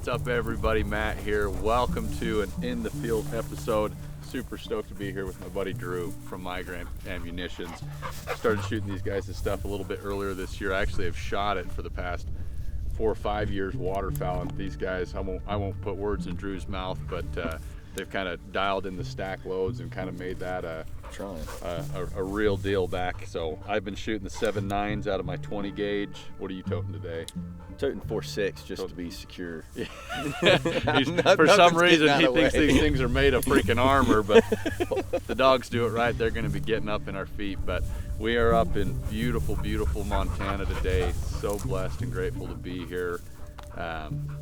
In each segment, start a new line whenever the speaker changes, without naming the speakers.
What's up, everybody? Matt here. Welcome to an In the Field episode. Super stoked to be here with my buddy Drew from MIGRA Ammunitions. Started shooting these guys' stuff a little bit earlier this year. I actually have shot it for the past 4 or 5 years waterfowl. And these guys, I won't put words in Drew's mouth, but they've kind of dialed in the stack loads and kind of made that a real deal back. So I've been shooting the 7.9s out of my 20 gauge. What are you toting today?
Toting 4.6 just to be secure.
For some reason he thinks these things are made of freaking armor, but the dogs do it right. They're going to be getting up in our feet. But we are up in beautiful, beautiful Montana today. So blessed and grateful to be here.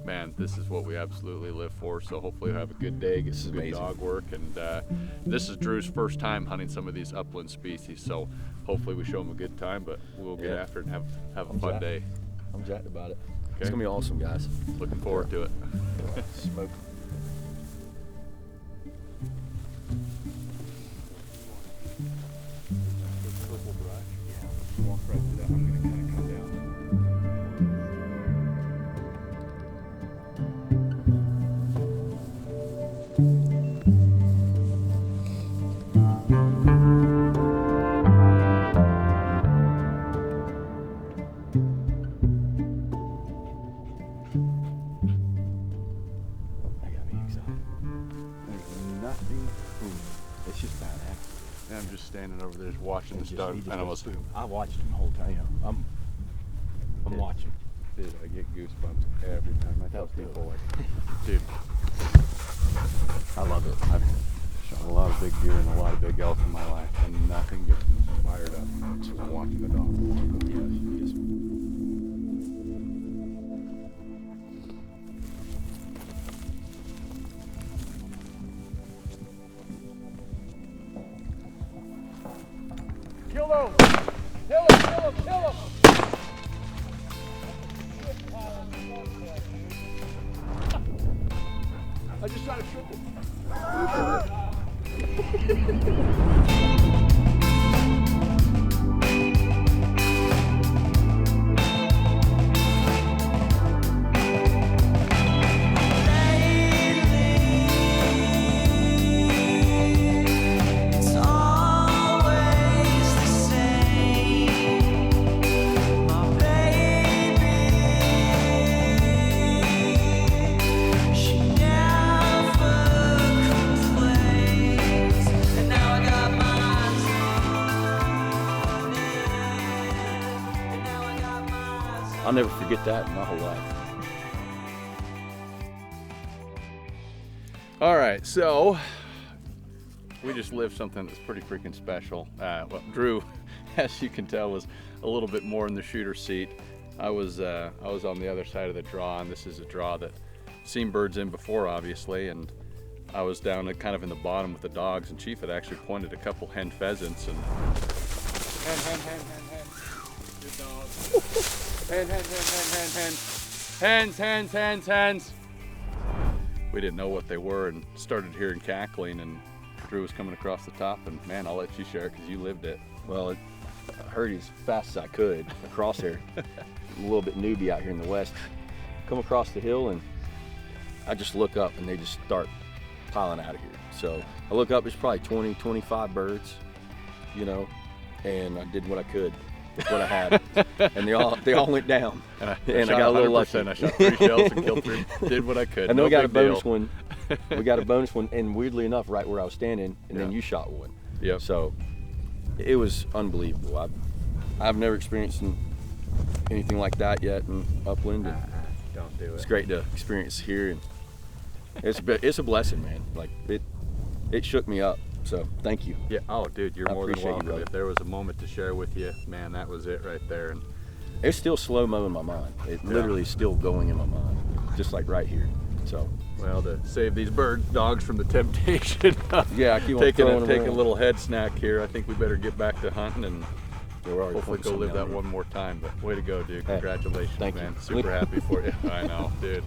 Man, this is what we absolutely live for. So hopefully we'll have a good day, get some good dog work. And this is Drew's first time hunting some of these upland species. So hopefully we show him a good time, but we'll get after it and have a fun day.
I'm jacked about it.
Okay.
It's gonna be awesome, guys.
Looking forward to it.
Smoke.
Walk right through that. I'm gonna kind of come down.
It's just badass.
And I'm just standing over there watching this dog.
I watched him the whole time. I'm watching.
Dude, I get goosebumps every time I tell people, like, dude,
I love it.
I've shot a lot of big deer and a lot of big elk in my life, and nothing gets me fired up just watching the dog.
Yes.
Kill those! Kill them! Kill them! Kill them! I just shot a triple.
I'll never forget that in my whole life.
All right, so we just lived something that's pretty freaking special. Well, Drew, as you can tell, was a little bit more in the shooter seat. I was on the other side of the draw, and this is a draw that seen birds in before, obviously, and I was down kind of in the bottom with the dogs, and Chief had actually pointed a couple hen pheasants, and hen. Good dog. Hens. We didn't know what they were and started hearing cackling, and Drew was coming across the top, and man, I'll let you share it because you lived it.
Well, I hurried as fast as I could across here. I'm a little bit newbie out here in the west. Come across the hill and I just look up and they just start piling out of here. So I look up, there's probably 20, 25 birds, you know, and I did what I could with what I had. And they all went down. And I got a little lucky.
I shot 3 shells and killed 3. Did what I could.
And then we got a bonus one. We got a bonus one, and weirdly enough, right where I was standing, and then you shot one.
Yeah.
So it was unbelievable. I've never experienced anything like that yet in upland. And
don't do it.
It's great to experience here, and it's a blessing, man. Like it shook me up. So thank you.
Yeah. Oh, dude, you're more than welcome.
You,
if there was a moment to share with you, man, that was it right there. And
it's still slow-mo in my mind. It literally is still going in my mind, just like right here. So.
Well, to save these dogs from the temptation of
I keep
taking a little head snack here, I think we better get back to hunting and hopefully go live that one more time. But way to go, dude. Congratulations,
Thank
man.
you.
Super happy for you. I know, dude.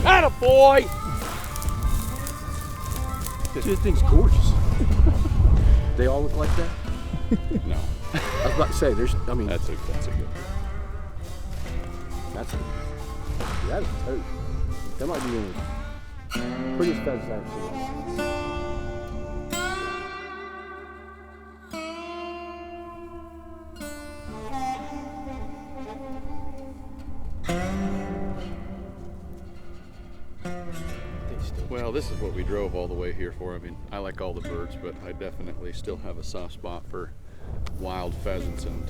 Attaboy! Dude, this thing's gorgeous. They all look like that?
No.
I was about to say, there's, I mean,
That's a good
that's a tote. That might be one of the prettiest pheasants I've ever seen.
Well, this is what we drove all the way here for. I mean, I like all the birds, but I definitely still have a soft spot for wild pheasants. And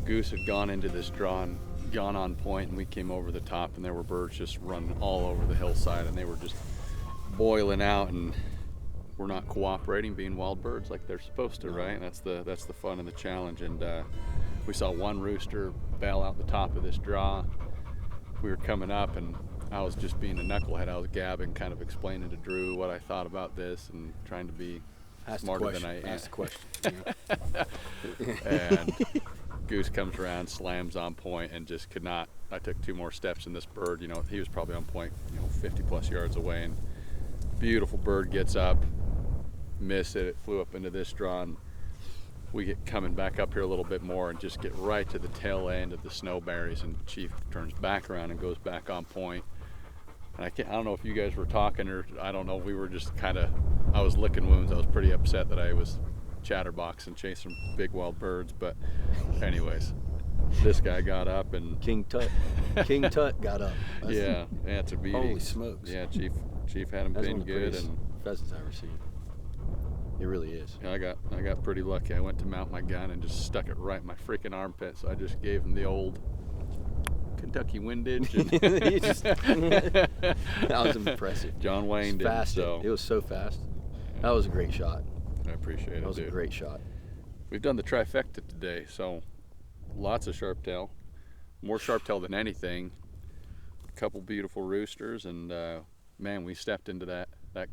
Goose had gone into this draw and gone on point, and we came over the top, and there were birds just running all over the hillside, and they were just boiling out, and we're not cooperating, being wild birds like they're supposed to, right? And that's the fun and the challenge. And we saw one rooster bail out the top of this draw. We were coming up, and I was just being a knucklehead. I was gabbing, kind of explaining to Drew what I thought about this and trying to be smarter than I am.
Ask the question.
And Goose comes around, slams on point, and just could not. I took 2 more steps, and this bird, he was probably on point, 50 plus yards away, and beautiful bird gets up, missed it. It flew up into this draw, and we get coming back up here a little bit more and just get right to the tail end of the snowberries, and Chief turns back around and goes back on point. And I don't know if you guys were talking, or I don't know, we were just I was licking wounds. I was pretty upset that I was chatterboxing, chasing big wild birds. But anyways, this guy got up, and
King Tut got up.
Yeah, it's a beauty.
Holy smokes.
Yeah, Chief had him pinned good, and
pheasants I've ever seen. It really is.
I got pretty lucky. I went to mount my gun and just stuck it right in my freaking armpit. So I just gave him the old Kentucky windage. And
that was impressive.
John Wayne did.
Fast. It was so fast. That was a great shot.
I appreciate it.
That was
dude.
A great shot.
We've done the trifecta today, so lots of sharptail, more sharptail than anything. A couple beautiful roosters, and man, we stepped into that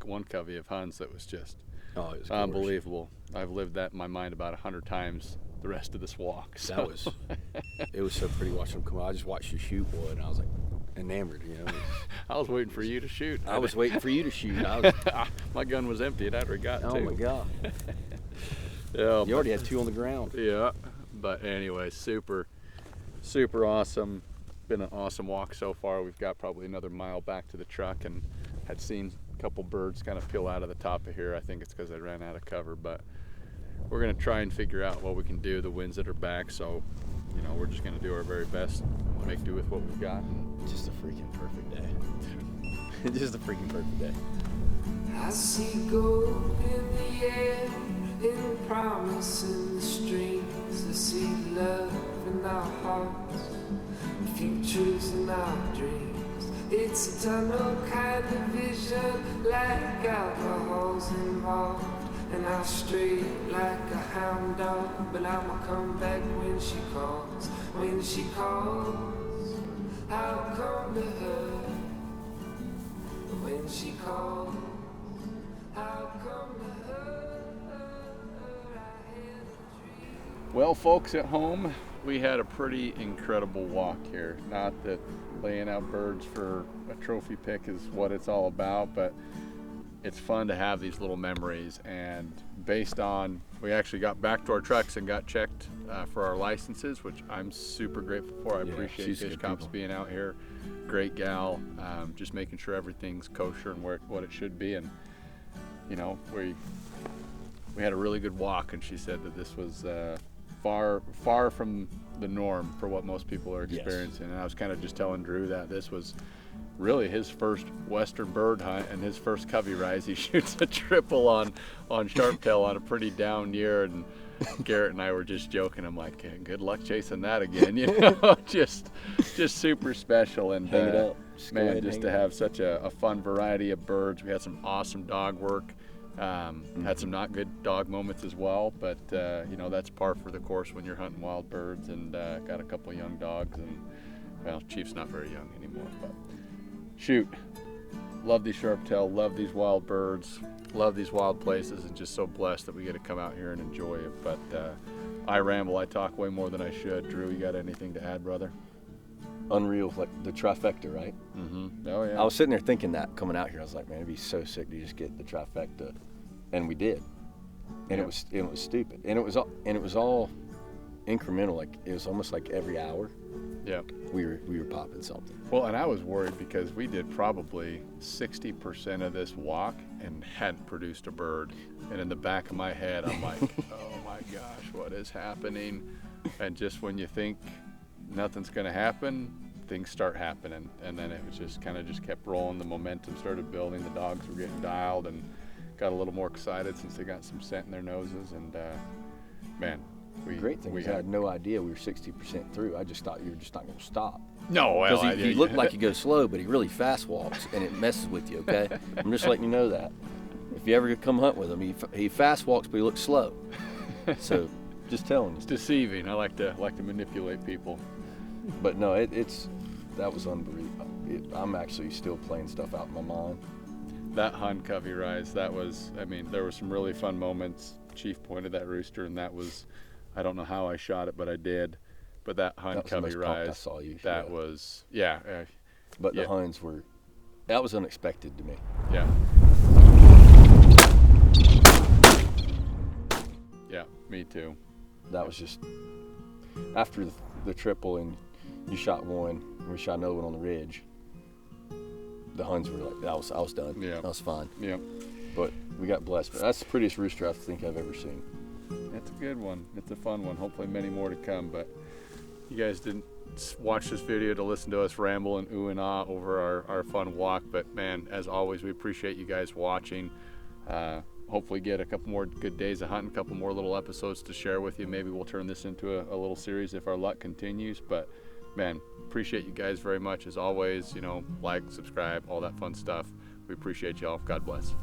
one covey of Huns that was just
it was
unbelievable. I've lived that in my mind about 100 times the rest of this walk. So.
It was so pretty watching them come out. I just watched you shoot one, and I was like enamored.
I was waiting for you to shoot.
I was waiting for you to shoot.
My gun was empty. I'd already got two.
Oh my God.
Yeah,
you already had 2 on the ground.
Yeah, but anyway, super awesome. Been an awesome walk so far. We've got probably another mile back to the truck, and had seen a couple birds kind of peel out of the top of here. I think it's because they ran out of cover, but we're gonna try and figure out what we can do. The winds that are back, so we're just gonna do our very best, make do with what we've got.
Just a freaking perfect day. Just a freaking perfect day.
I see gold in the air, in promise in the streams. I see love in our hearts, futures in our dreams. It's a tunnel kind of vision, like alcohol's involved. And I'll stray like a hound dog, but I'ma come back when she calls. When she calls, I'll come to her. When she calls, I'll come to her. I had a dream.
Well, folks at home, we had a pretty incredible walk here. Not that laying out birds for a trophy pick is what it's all about, but it's fun to have these little memories. And based on, we actually got back to our trucks and got checked for our licenses, which I'm super grateful for. I appreciate Fish Cops being out here. Great gal, just making sure everything's kosher and what it should be. And we had a really good walk, and she said that this was far from the norm for what most people are experiencing. Yes. And I was kind of just telling Drew that this was really his first western bird hunt and his first covey rise. He shoots a triple on sharptail on a pretty down year, and Garrett and I were just joking. I'm like, hey, good luck chasing that again, just super special. And
hang it up.
Man, just to have such a fun variety of birds. We had some awesome dog work. Had some not good dog moments as well, but that's par for the course when you're hunting wild birds. And got a couple young dogs, and well, Chief's not very young anymore, but shoot, love these sharp-tailed, love these wild birds, love these wild places, and just so blessed that we get to come out here and enjoy it. But I ramble, I talk way more than I should. Drew, you got anything to add, brother?
Unreal, like the trifecta, right?
Mm-hmm. Oh yeah.
I was sitting there thinking that coming out here, I was like, man, it'd be so sick to just get the trifecta, and we did, and
Yep.
it was stupid, and it was all incremental. Like it was almost like every hour
Yeah.
we were popping something.
Well, and I was worried because we did probably 60% of this walk and hadn't produced a bird. And in the back of my head, I'm like, oh my gosh, what is happening? And just when you think nothing's going to happen, things start happening. And then it was just kind of just kept rolling. The momentum started building. The dogs were getting dialed and got a little more excited since they got some scent in their noses. And man,
Great thing is I had no idea we were 60% through. I just thought you were just not going to stop.
No, well,
Because he looked like he goes slow, but he really fast walks, and it messes with you, okay? I'm just letting you know that. If you ever come hunt with him, he fast walks, but he looks slow. So just telling you.
It's deceiving. I like to manipulate people.
But no, that was unbelievable. I'm actually still playing stuff out in my mind.
That hunt covey rise, that was, I mean, there were some really fun moments. Chief pointed that rooster, and that was, I don't know how I shot it, but I did. But that hunt covey rise,
I saw you.
that was, yeah.
But
yeah.
the hunts that was unexpected to me.
Yeah. Yeah, me too.
That was just, after the triple and you shot one, and we shot another one on the ridge, the hunts were like, I was done.
Yeah.
That was fine.
Yeah.
But we got blessed. But that's the prettiest rooster I think I've ever seen.
It's a good one. It's a fun one. Hopefully many more to come. But you guys didn't watch this video to listen to us ramble and ooh and ah over our fun walk. But man, as always, we appreciate you guys watching. Hopefully get a couple more good days of hunting, a couple more little episodes to share with you. Maybe we'll turn this into a little series if our luck continues. But man, appreciate you guys very much. As always, like, subscribe, all that fun stuff. We appreciate y'all. God bless.